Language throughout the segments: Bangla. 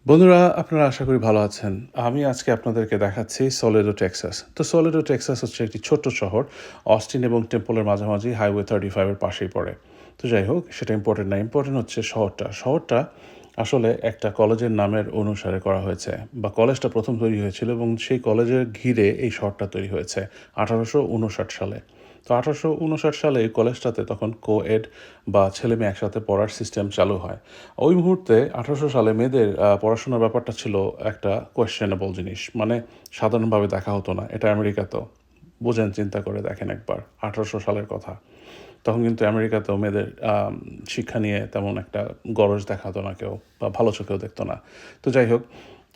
বন্ধুরা, আপনারা আশা করি ভালো আছেন। আমি আজকে আপনাদেরকে দেখাচ্ছি সলেডো, টেক্সাস। তো সলেডো, টেক্সাস হচ্ছে একটি ছোট্ট শহর। অস্টিন এবং টেম্পলের মাঝামাঝি হাইওয়ে 35 এর পাশেই পড়ে। তো যাই হোক, সেটা ইম্পর্টেন্ট না। ইম্পর্টেন্ট হচ্ছে শহরটা। শহরটা আসলে একটা কলেজের নামের অনুসারে করা হয়েছে বা কলেজটা ১ম তৈরি হয়েছিল এবং সেই কলেজের ঘিরে এই শহরটা তৈরি হয়েছে ১৮৫৯ সালে। তো ১৮৫৯ সালে এই কলেজটাতে তখন কো-এড বা ছেলে-মেয়ে একসাথে পড়ার সিস্টেম চালু হয়। ওই মুহূর্তে ১৮০০ সালে মেয়েদের পড়াশোনার ব্যাপারটা ছিল একটা কোয়েশ্চেনেবল জিনিস। মানে সাধারণভাবে দেখা হতো না। এটা আমেরিকাতেও। বোঝেন, চিন্তা করে দেখেন একবার ১৮০০ সালের কথা। তখন কিন্তু আমেরিকাতেও মেয়েদের শিক্ষা নিয়ে তেমন একটা গরজ দেখাতো না কেউ বা ভালো চোখেও দেখতো না। তো যাই হোক,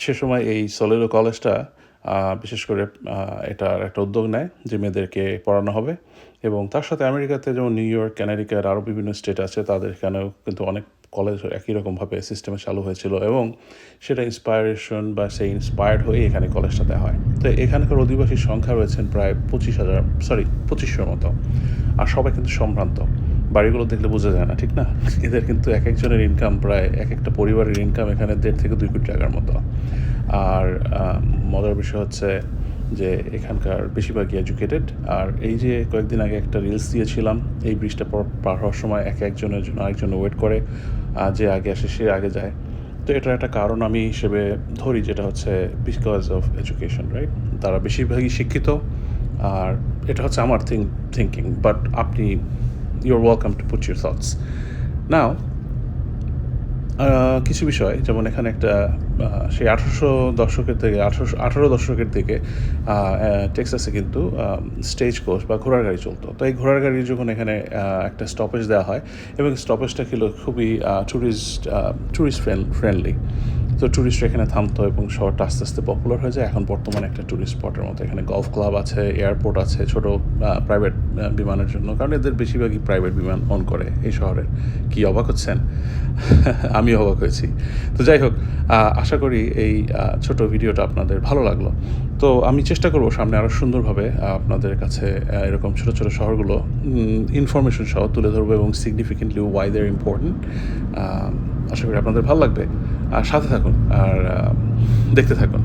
সে সময় এই সলেডো কলেজটা বিশেষ করে এটার একটা উদ্যোগ নেয় যে মেয়েদেরকে পড়ানো হবে এবং তার সাথে আমেরিকাতে যেমন নিউ ইয়র্ক, কানেটিকাট আরও বিভিন্ন স্টেট আছে, তাদের এখানেও কিন্তু অনেক কলেজ একই রকমভাবে সিস্টেমে চালু হয়েছিল এবং সেটা ইন্সপায়ারেশন বা সেই ইন্সপায়ার্ড হয়ে এখানে কলেজটাতে হয়। তো এখানকার অধিবাসীর সংখ্যা রয়েছেন প্রায় ২৫০০ মতো। আর সবাই কিন্তু সম্ভ্রান্ত। বাড়িগুলো দেখলে বোঝা যায় না, ঠিক না? এদের কিন্তু একেকজনের ইনকাম প্রায় একেকটা পরিবারের ইনকাম এখানে ১.৫ থেকে ২ কোটি টাকার মতো। আর মজার বিষয় হচ্ছে যে এখানকার বেশিরভাগই এডুকেটেড। আর এই যে কয়েকদিন আগে একটা রিলস দিয়েছিলাম, এই ব্রিজটা পার হওয়ার সময় একজনের জন্য আরেকজন ওয়েট করে, যে আগে আসে সে আগে যায়। তো এটার একটা কারণ আমি হিসেবে ধরি, যেটা হচ্ছে বিকজ অফ এডুকেশন, রাইট? তারা বেশিরভাগই শিক্ষিত। আর এটা হচ্ছে আমার থিঙ্কিং, বাট আপনি you're welcome to put your thoughts now. কিছু বিষয় যেমন এখানে একটা সেই ১৮০০ দশকের থেকে ১৮১৮ দশকের দিকে টেক্সাসে কিন্তু স্টেজ কোচ বা ঘোড়ার গাড়ি চলতো। তো এই ঘোড়ার গাড়ি যখন এখানে একটা স্টপেজ দেওয়া হয় এবং স্টপেজটা ছিল খুবই ট্যুরিস্ট ফ্রেন্ডলি। তো ট্যুরিস্টরা এখানে থামতো এবং শহরটা আস্তে আস্তে পপুলার হয়ে যায়। এখন বর্তমানে একটা ট্যুরিস্ট স্পটের মতো। এখানে গলফ ক্লাব আছে, এয়ারপোর্ট আছে, ছোটো প্রাইভেট বিমানের জন্য, কারণ এদের বেশিরভাগই প্রাইভেট বিমান অন করে এই শহরের। কি অবাক হচ্ছেন? আমি অবাক হয়েছি। তো যাই হোক, আশা করি এই ছোট ভিডিওটা আপনাদের ভালো লাগলো। তো আমি চেষ্টা করব সামনে আরও সুন্দরভাবে আপনাদের কাছে এরকম ছোটো ছোটো শহরগুলো ইনফরমেশন সহ তুলে ধরবো এবং significantly why they are important. আশা করি আপনাদের ভালো লাগবে। আর সাথে থাকুন আর দেখতে থাকুন।